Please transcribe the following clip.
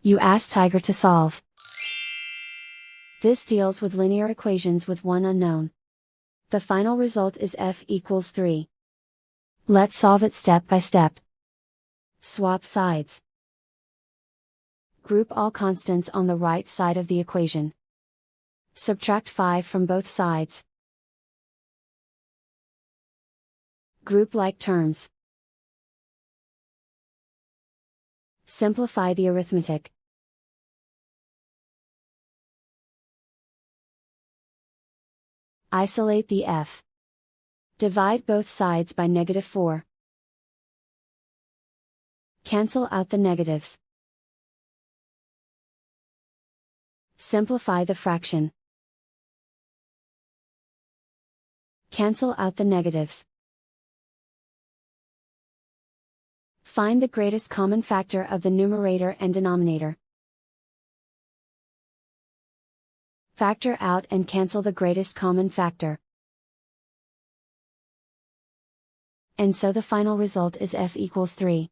You ask Tiger to solve. This deals with linear equations with one unknown. The final result is f equals 3. Let's solve it step by step. Swap sides. Group all constants on the right side of the equation. Subtract 5 from both sides. Group like terms. Simplify the arithmetic. Isolate the f. Divide both sides by -4. Cancel out the negatives. Simplify the fraction. Cancel out the negatives. Find the greatest common factor of the numerator and denominator. Factor out and cancel the greatest common factor. And so the final result is f equals 3.